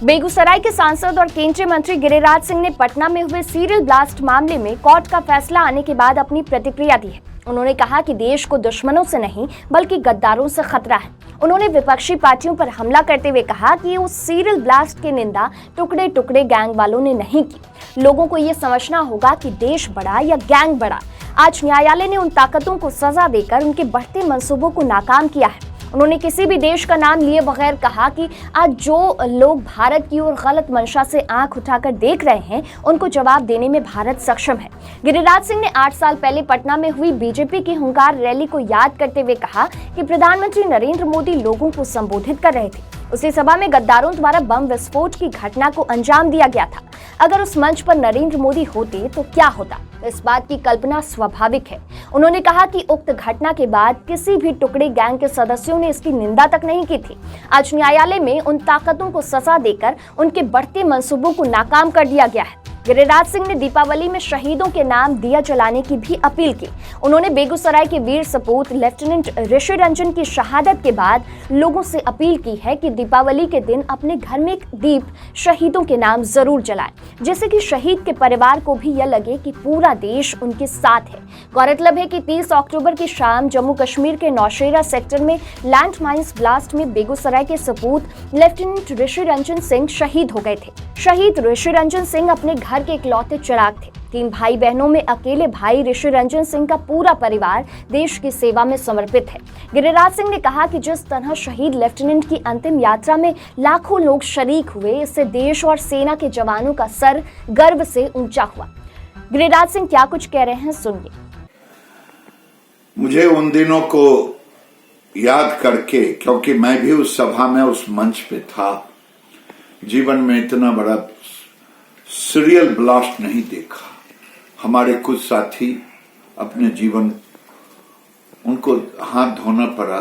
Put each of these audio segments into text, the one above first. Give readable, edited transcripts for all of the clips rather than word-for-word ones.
बेगूसराय के सांसद और केंद्रीय मंत्री गिरिराज सिंह ने पटना में हुए सीरियल ब्लास्ट मामले में कोर्ट का फैसला आने के बाद अपनी प्रतिक्रिया दी है। उन्होंने कहा कि देश को दुश्मनों से नहीं बल्कि गद्दारों से खतरा है। उन्होंने विपक्षी पार्टियों पर हमला करते हुए कहा कि उस सीरियल ब्लास्ट की निंदा टुकड़े टुकड़े गैंग वालों ने नहीं की। लोगों को ये समझना होगा कि देश बड़ा या गैंग बड़ा। आज न्यायालय ने उन ताकतों को सजा देकर उनके बढ़ते मंसूबों को नाकाम किया है। उन्होंने किसी भी देश का नाम लिए बगैर कहा कि आज जो लोग भारत की ओर गलत मंशा से आंख उठाकर देख रहे हैं, उनको जवाब देने में भारत सक्षम है। गिरिराज सिंह ने 8 साल पहले पटना में हुई बीजेपी की हुंकार रैली को याद करते हुए कहा कि प्रधानमंत्री नरेंद्र मोदी लोगों को संबोधित कर रहे थे। उसी सभा में गद्दारों द्वारा बम विस्फोट की घटना को अंजाम दिया गया था। अगर उस मंच पर नरेंद्र मोदी होते तो क्या होता, इस बात की कल्पना स्वाभाविक है। उन्होंने कहा कि उक्त घटना के बाद किसी भी टुकड़े गैंग के सदस्यों ने इसकी निंदा तक नहीं की थी। आज न्यायालय में उन ताकतों को सजा देकर उनके बढ़ते मंसूबों को नाकाम कर दिया गया है। गिरिराज सिंह ने दीपावली में शहीदों के नाम दिया जलाने की भी अपील की। उन्होंने बेगूसराय के वीर सपूत लेफ्टिनेंट ऋषि रंजन की शहादत के बाद लोगों से अपील की है कि दीपावली के दिन अपने घर में एक दीप शहीदों के नाम जरूर जलाएं, जिससे कि शहीद के परिवार को भी यह लगे कि पूरा देश उनके साथ है। गौरतलब है कि 30 अक्टूबर की शाम जम्मू कश्मीर के नौशेरा सेक्टर में लैंड माइंस ब्लास्ट में बेगूसराय के सपूत लेफ्टिनेंट ऋषि रंजन सिंह शहीद हो गए थे। शहीद ऋषि रंजन सिंह अपने घर के इकलौते चिराग थे। 3 भाई बहनों में अकेले भाई ऋषि रंजन सिंह का पूरा परिवार देश की सेवा में समर्पित है। गिरिराज सिंह ने कहा कि जिस तरह शहीद लेफ्टिनेंट की अंतिम यात्रा में लाखों लोग शरीक हुए, इससे देश और सेना के जवानों का सर गर्व से ऊंचा हुआ। गिरिराज सिंह क्या कुछ कह रहे हैं, सुनिए। मुझे उन दिनों को याद करके, क्योंकि मैं भी उस सभा में उस मंच पे था, जीवन में इतना बड़ा सीरियल ब्लास्ट नहीं देखा। हमारे कुछ साथी अपने जीवन उनको हाथ धोना पड़ा,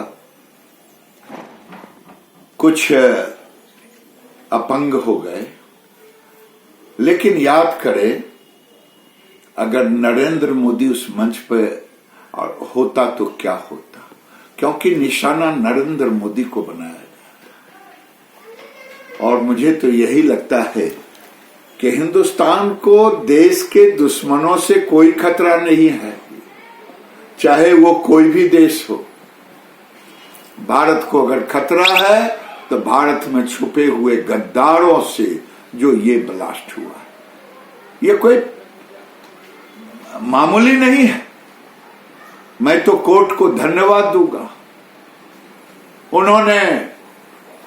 कुछ अपंग हो गए। लेकिन याद करें, अगर नरेंद्र मोदी उस मंच पे होता तो क्या होता, क्योंकि निशाना नरेंद्र मोदी को बनाया गया। और मुझे तो यही लगता है कि हिंदुस्तान को देश के दुश्मनों से कोई खतरा नहीं है, चाहे वो कोई भी देश हो। भारत को अगर खतरा है तो भारत में छुपे हुए गद्दारों से जो ये ब्लास्ट हुआ, ये कोई मामूली नहीं है। मैं तो कोर्ट को धन्यवाद दूंगा, उन्होंने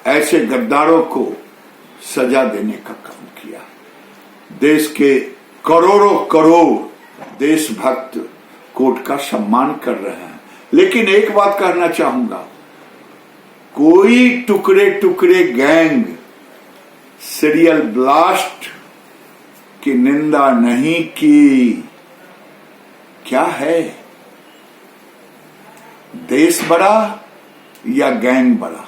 ऐसे गद्दारों को सजा देने का काम किया। देश के करोड़ों करोड़ देशभक्त कोर्ट का सम्मान कर रहे हैं। लेकिन एक बात कहना चाहूंगा, कोई टुकड़े टुकड़े गैंग सीरियल ब्लास्ट की निंदा नहीं की। क्या है, देश बड़ा या गैंग बड़ा?